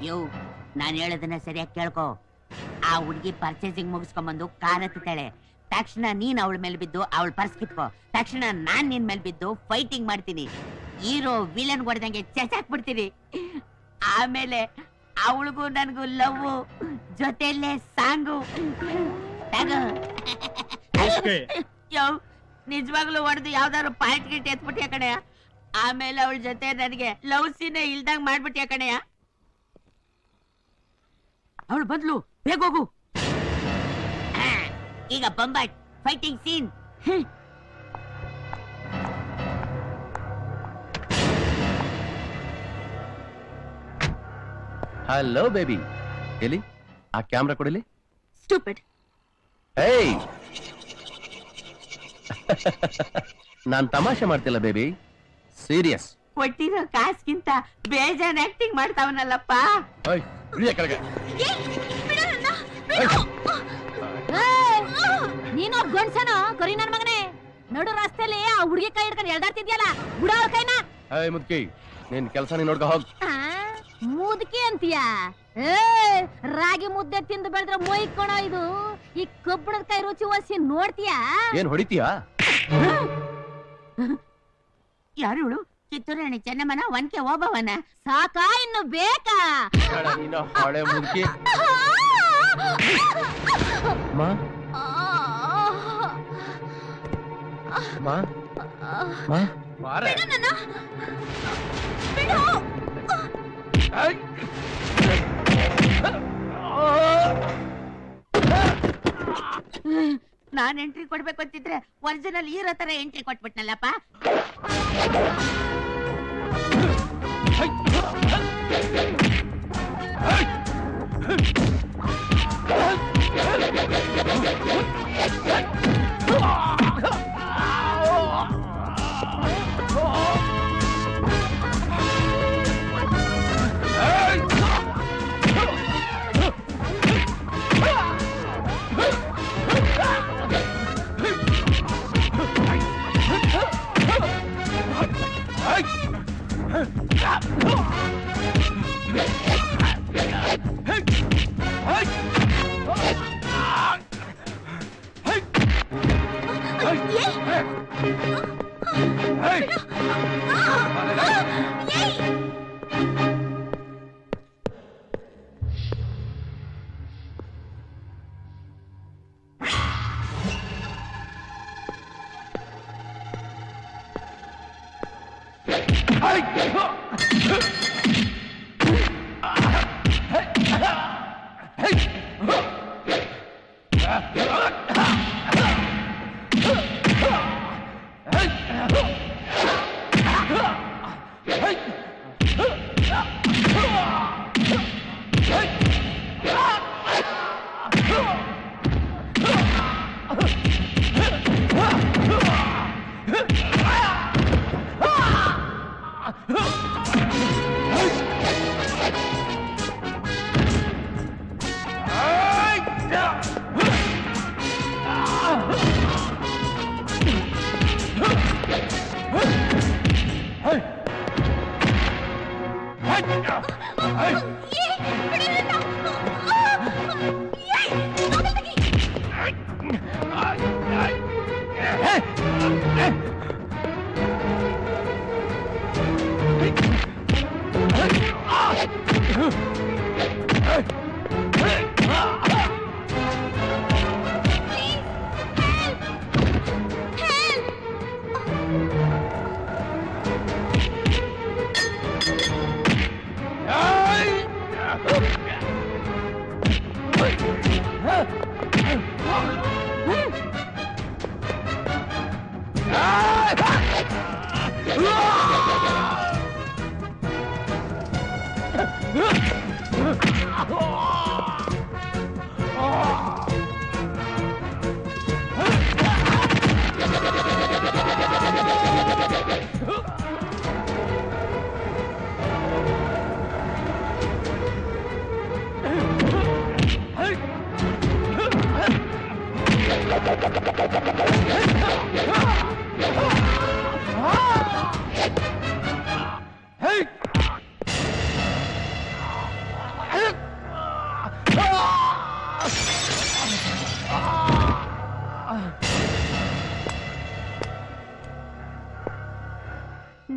ಯೋ ನಾನು ಹೇಳೋದನ್ನ ಸರಿಯಾಗಿ ಕೇಳ್ಕೊ. ಆ ಹುಡುಗಿ ಪರ್ಚೇಸಿಂಗ್ ಮುಗಿಸ್ಕೊಂಡ್ಬಂದು ಕಾರ್ ಹತ್ತಾಳೆ. ತಕ್ಷಣ ನೀನ್ ಅವಳ ಮೇಲೆ ಬಿದ್ದು ಅವಳ ಪರ್ಸ್ ಕಿತ್ಕೋ. ತಕ್ಷಣ ನಾನ್ ನಿನ್ ಮೇಲೆ ಬಿದ್ದು ಫೈಟಿಂಗ್ ಮಾಡ್ತೀನಿ. ಹೀರೋ ವಿಲನ್ ಹೊಡೆದಂಗೆ ಚಚಾಕ್ಬಿಡ್ತೀನಿ. ಆಮೇಲೆ ಅವಳಿಗೂ ನನ್ಗೂ ಲವ್, ಜೊತೆಯಲ್ಲೇ ಸಾಂಗು. ಯೋ ನಿಜವಾಗ್ಲೂ ಹೊಡೆದು ಯಾವ್ದಾದ್ರು ಪಾಯಿಂಟ್ ಗಿಟ್ ಎತ್ಬಿಟ್ಟಿಯ ಕಣೆಯ. ಆಮೇಲೆ ಅವಳ ಜೊತೆ ನನಗೆ ಲವ್ ಸೀನೆ ಇಲ್ದಂಗ್ ಮಾಡ್ಬಿಟ್ಟಿಯ ಕಣೆಯ. ಅವಳು ಬದ್ಲು ಬೇಗ ಹೋಗು. ಈಗ ಬೊಂಬಾಟ್ ಫೈಟಿಂಗ್ ಸೀನ್. ಹಲೋ ಬೇಬಿ, ಎಲ್ಲಿ ಆ ಕ್ಯಾಮ್ರಾ ಕೊಡಲಿ. ಸ್ಟೂಪಿಡ್. ಏಯ್ ನಾನ್ ತಮಾಷೆ ಮಾಡ್ತಿಲ್ಲ ಬೇಬಿ, ಸೀರಿಯಸ್. ಕೊಟ್ಟಿರೋ ಕಾಸ್ಗಿಂತ ಬೇಜಾನ್ ಆಕ್ಟಿಂಗ್ ಮಾಡ್ತಾವನಲ್ಲಪ್ಪ. ನೀನು ಗಂಡ್ಸನ ಕರಿ ನನ್ ಮಗನೇ. ನಡು ರಸ್ತೆಲಿ ಆ ಹುಡುಗಿ ಕೈ ಹಿಡ್ಕೊಂಡು ಎಳ್ದಾಡ್ತಿದ್ಯಲ್ಲ, ಬಿಡ ಅವ್ರ ಕೈನ. ಏಯ್ ಮುದ್ಕಿ, ನಿನ್ ಕೆಲಸ ನೀನ್ ನೋಡ್ಕೊ ಹೋಗ್. ಮುದುಕಿ ಅಂತೀಯ? ರಾಗಿ ಮುದ್ದೆ ತಿಂದು ಬೆಳೆದ್ರೆ ಮೊಯ್ಕೊಣ ಇದು. ಈ ಕಬ್ಬಣದ ಕೈ ರುಚಿ ಒಸಿ ನೋಡ್ತೀಯಾ? ಏನ್ ಹೊಡಿತೀಯಾ? ಯಾರು ಇವಳು? ಕಿತ್ತೂರು ರಾಣಿ ಚೆನ್ನಮ್ಮನ ಒನ್ಕೆ ಓಬವನ? ಸಾಕಾ ಇನ್ನು ಬೇಕಾ? ನೀನು ಹಳೆ ಮುದುಕಿ. ಮಾ ಮಾ ಮಾ ಮಾರೆ. ನಾನ್ ಎಂಟ್ರಿ ಕೊಡ್ಬೇಕು ಅಂತಿದ್ರೆ ಒರಿಜಿನಲ್ ಹೀರೋ ತರ ಎಂಟ್ರಿ ಕೊಟ್ಬಿಟ್ನಲ್ಲಪ್ಪ.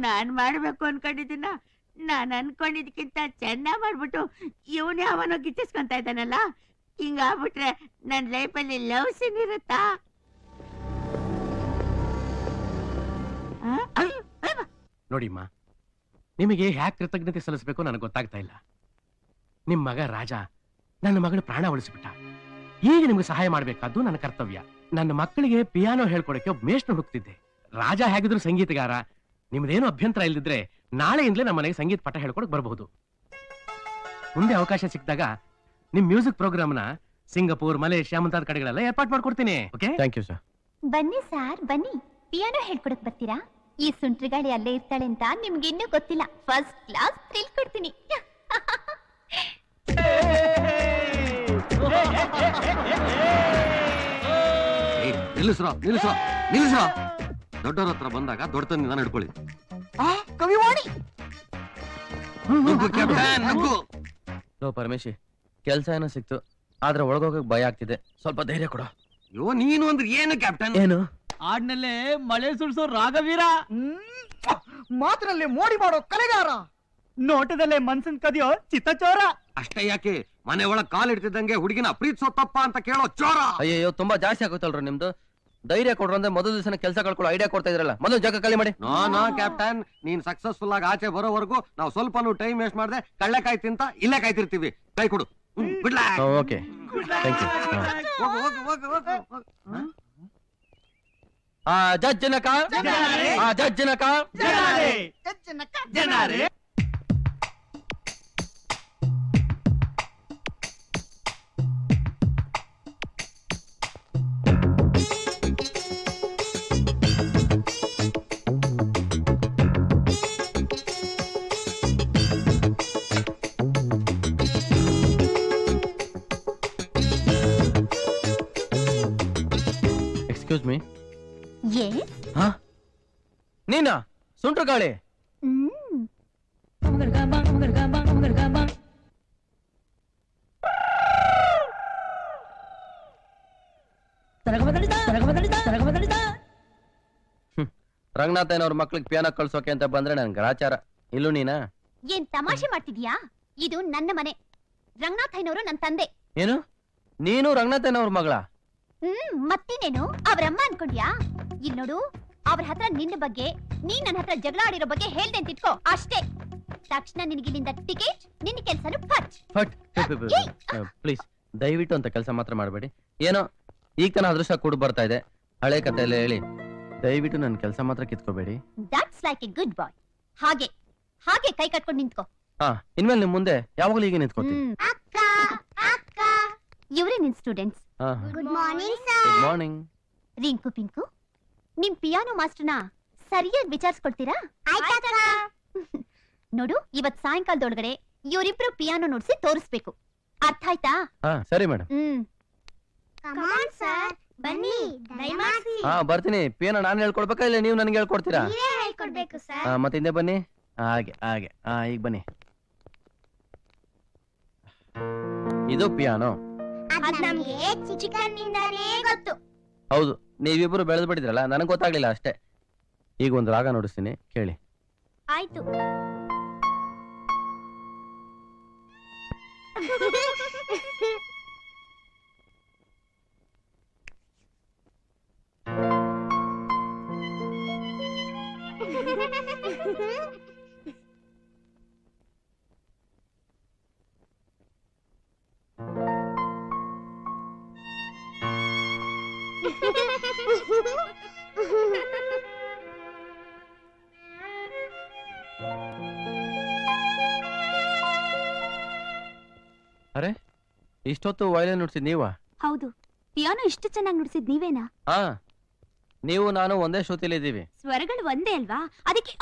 ನಾನ್ ಮಾಡ್ಬೇಕು ಅನ್ಕೊಂಡಿದ್ದೀನ ನಾನ್ ಅನ್ಕೊಂಡಿದ್ಕಿಂತ ಚೆನ್ನಾಗ್ ಮಾಡ್ಬಿಟ್ಟು ಇವನೇ ಅವನೋ ಗಿಟ್ಟಿಸ್ಕೊಂತ ಇದ್ದಾನಲ್ಲ. ಹಿಂಗಾಗ್ಬಿಟ್ರೆ ನನ್ ಲೈಫಲ್ಲಿ ಲವ್ ಸೀನ್ ಇರುತ್ತಾ? ನೋಡಿಮ್ಮ, ನಿಮಗೆ ಹ್ಯಾಕ್ ಕೃತಜ್ಞತೆ ಸಲ್ಲಿಸಬೇಕು ನನಗೆ ಗೊತ್ತಾಗ್ತಾ ಇಲ್ಲ. ನಿಮ್ ಮಗ ರಾಜ ನನ್ನ ಮಗಳ ಪ್ರಾಣ ಉಳಿಸಿಬಿಟ್ಟ. ಈಗ ನಿಮ್ಗೆ ಸಹಾಯ ಮಾಡ್ಬೇಕಾದ್ದು ನನ್ನ ಕರ್ತವ್ಯ. ನನ್ನ ಮಕ್ಕಳಿಗೆ ಪಿಯಾನೋ ಹೇಳ್ಕೊಡಕ್ಕೆ ಒಬ್ಬ ಮೇಷ್ಟ್ರು ಹುಡುಕ್ತಿದ್ದೆ. ರಾಜ ಹೇಗಿದ್ರು ಸಂಗೀತಗಾರ. ನಿಮ್ದೇನು ಅಭ್ಯಂತರ ಇಲ್ದಿದ್ರೆ ನಾಳೆಯಿಂದಲೇ ನಮ್ಮ ಮನೆಗೆ ಸಂಗೀತ ಪಾಠ ಹೇಳ್ಕೊಡಕ್ ಬರಬಹುದು. ಮುಂದೆ ಅವಕಾಶ ಸಿಕ್ಕಿದಾಗ ನಿಮ್ ಮ್ಯೂಸಿಕ್ ಪ್ರೋಗ್ರಾಮ್ನ ಸಿಂಗಪೂರ್, ಮಲೇಷ್ಯಾ ಮುಂತಾದ ಕಡೆಗಳೆಲ್ಲ ಏರ್ಪಾಟ್ ಮಾಡ್ಕೊಡ್ತೀನಿ. ಓಕೆ? Thank you sir. ಬನ್ನಿ ಸಾರ್, ಬನ್ನಿ. ಪಿಯಾನೋ ಹೇಳ್ಕೊಡಕ್ ಬರ್ತೀರಾ? ಈ ಸುಂಟ್ರಿಗಾಳಿ ಅಲ್ಲೇ ಇರ್ತಾಳೆ ಅಂತ ನಿಮ್ಗೆ ಇನ್ನೂ ಗೊತ್ತಿಲ್ಲ. ಫಸ್ಟ್ ಕ್ಲಾಸ್ ಥ್ರಿಲ್ ಕೊಡ್ತೀನಿ. ನಿಲ್ಲಿಸ್ರೋ ದೊಡ್ಡವ್ರ ಹತ್ರ ಬಂದಾಗ ದೊಡ್ಡತನದಿಂದ ನಡ್ಕೊಳ್ಳಿ. ಲೋ ಪರಮೇಶಿ, ಕೆಲ್ಸ ಏನೋ ಸಿಕ್ತು, ಆದ್ರೆ ಒಳಗೋಗಕ್ ಭಯ ಆಗ್ತಿದೆ. ಸ್ವಲ್ಪ ಧೈರ್ಯ ಕೊಡ. ನೀನು ಅಂದ್ರೆ ಏನು ಕ್ಯಾಪ್ಟನ್? ಏನು ಹಾಡ್ನಲ್ಲೇ ಮಳೆ ಸುಳ್ಸೋ ರಾಘವೀರ, ಮಾತಿನಲ್ಲಿ ಮೋಡಿ ಮಾಡೋ ಕಲೆಗಾರ, ನೋಟದಲ್ಲೇ ಮನ್ಸನ್ ಕದಿಯೋ ಚಿತ್ತಚೋರ. ಅಷ್ಟೇ ಯಾಕೆ, ಮನೆ ಒಳಗ್ ಕಾಲ್ ಇಡ್ತಿದ್ದಂಗೆ ಹುಡುಗಿನ ಪ್ರೀತಿಸೋ ತಪ್ಪ ಅಂತ ಕೇಳೋ ಚೋರ. ಅಯ್ಯೋ, ತುಂಬಾ ಜಾಸ್ತಿ ಆಗುತ್ತಲ್ರ ನಿಮ್ದು. ಧೈರ್ಯ ಕೊಡ್ರು ಅಂದ್ರೆ ಮೊದಲ ದಿವಸ ಕೆಲಸ ಕಳ್ಕೊಳ್ಳೋ ಐಡಿಯಾ ಕೊಡ್ತಾ ಇದ್ರಲ್ಲ, ಮೊದಲು ಜಾಗ ಖಾಲಿ ಮಾಡಿ. ನೋ ಕ್ಯಾಪ್ಟನ್, ನೀನ್ ಸಕ್ಸಸ್ಫುಲ್ ಆಗಿ ಆಚೆ ಬರೋವರೆಗೂ ನಾವು ಸ್ವಲ್ಪ ಟೈಮ್ ವೇಸ್ಟ್ ಮಾಡದೆ ಕಳ್ಳೆಕಾಯಿ ತಿಂತ ಇಲ್ಲೇ ಕಾಯ್ತಿರ್ತೀವಿ. ಕೈ ಕೊಡು. ಓಕೆ, ಜಜ್ಜನಕ ಜಜ್ಜನಕ ಜನರೇ. Excuse me. Yes? ನೀನಾ ಸುಂಟ್ರ ಗಾಳಿ? ರಂಗನಾಥ ಅವ್ರ ಮಕ್ಳಿಗೆ ಪಿಯಾನೋ ಕಳ್ಸೋಕೆ ಅಂತ ಬಂದ್ರೆ ನನ್ ಗ್ರಾಚಾರ. ಇಲ್ಲೂ ನೀನಾ? ಏನ್ ತಮಾಷೆ ಮಾಡ್ತಿದ್ಯಾ? ಇದು ನನ್ನ ಮನೆ. ರಂಗನಾಥಯ್ಯನವರು ನನ್ನ ತಂದೆ. ಏನು, ನೀನು ರಂಗನಾಥಯ್ಯನವ್ರ ಮಗಳ? ಮತ್ತಿನೇನು, ಅವ್ರಮ್ಮ ಅನ್ಕೊಂಡ್ಯಾ? ಇಲ್ ನೋಡು, ಅವ್ರ ಹತ್ರ ನಿನ್ನ ಬಗ್ಗೆ, ನೀನ್ ನನ್ನ ಹತ್ರ ಜಗಳ ಆಡಿರೋ ಬಗ್ಗೆ ಹೇಳ್ದೆ ಅಂತ ಇಟ್ಕೋ ಅಷ್ಟೇ. ತಕ್ಷಣ ನಿನಗಿಲ್ಲಿಂದ ಟಿಕೆಟ್, ನಿನ್ನ ಕೆಲ್ಸನು ಫಟ್. ಪ್ಲೀಸ್ ದಯವಿಟ್ಟು ಅಂತ ಕೆಲಸ ಮಾತ್ರ ಮಾಡಬೇಡಿ. ಏನೋ ಈಗ ತನ ಅದೃಷ್ಟ ಕೂಡ ಬರ್ತಾ ಇದೆ, ಹಳೆ ಕತೆ ಎಲ್ಲ ಹೇಳಿ ದಯವಿಟ್ಟು ನನ್ನ ಕೆಲಸ ಮಾತ್ರ ಕಿತ್ಕೋಬೇಡಿ. ದಟ್ಸ್ ಲೈಕ್ ಎ ಗುಡ್ ಬಾಯ್. ಹಾಗೆ ಹಾಗೆ ಕೈ ಕಟ್ಕೊಂಡು ನಿಂತ್ಕೋ. ಇನ್ಮೇಲೆ ನಿಮ್ ಮುಂದೆ ಯಾವಾಗಲೂ ಹೀಗೆ ನಿಂತ್ಕೋತೀನಿ. ಅಕ್ಕ ಅಕ್ಕ, ಇವರೇ ನಿನ್ students. Good morning sir. Good morning. Rinku Pinku, ನಿಮ್ ಪಿಯಾನೋ ಮಾಸ್ಟರ್ನ ಸರಿಯಾಗಿ ವಿಚಾರಿಸ್ಕೊಡ್ತೀರಾ? ನೋಡು, ಇವತ್ ಸಾಯಂಕಾಲದೊಳಗಡೆ ಇವರಿಬ್ರು ಪಿಯಾನೋ ನುಡ್ಸಿ ತೋರಿಸ್ಬೇಕು. ಅರ್ಥ ಆಯ್ತಾ? ಸರಿ ಮೇಡಮ್. ಬನ್ನಿ, ದಯಮಾಡಿ. ಬರ್ತೀನಿ. ಪಿಯಾನೋ ನಾನು ಹೇಳ್ಕೊಡ್ಬೇಕಾ ಇಲ್ಲ ನೀವು ನನಗೆ ಹೇಳ್ಕೊಡ್ತೀರಾ? ಹೇಳ್ಕೊಡ್ಬೇಕು ಸರ್. ಮತ್ತೆ ಹಿಂದೆ ಬನ್ನಿ. ಹಾಗೆ ಹಾಗೆ. ಈಗ ಬನ್ನಿ. ಇದು ಪಿಯಾನೋ. ನಮ್ಗೆ ಚಿಕ್ಕಂದಿನಿಂದಾನೇ ಗೊತ್ತು. ಹೌದು, ನೀವಿಬ್ರು ಬೆಳೆದು ಬಿಟ್ಟಿದ್ರಲ್ಲ, ನನಗೆ ಗೊತ್ತಾಗ್ಲಿಲ್ಲ ಅಷ್ಟೇ. ಈಗ ಒಂದು ರಾಗ ನುಡಿಸ್ತೀನಿ, ಕೇಳಿ. ಆಯ್ತು. ಅರೆ, ಇಷ್ಟೊತ್ತು ವಯಲಿನ್ ನುಡಿಸಿದ್ ನೀವಾ? ಹೌದು. ಪಿಯಾನೋ ಇಷ್ಟು ಚೆನ್ನಾಗಿ ನುಡಿಸಿದ್ ನೀವೇನಾ? ನೀವು ನಾನು ಒಂದೇ ಶ್ರುತಿಲಿ ಇದ್ದೀವಿ. ಸ್ವರಗಳು ಒಂದೇ ಅಲ್ವಾ? ಅದಕ್ಕೆ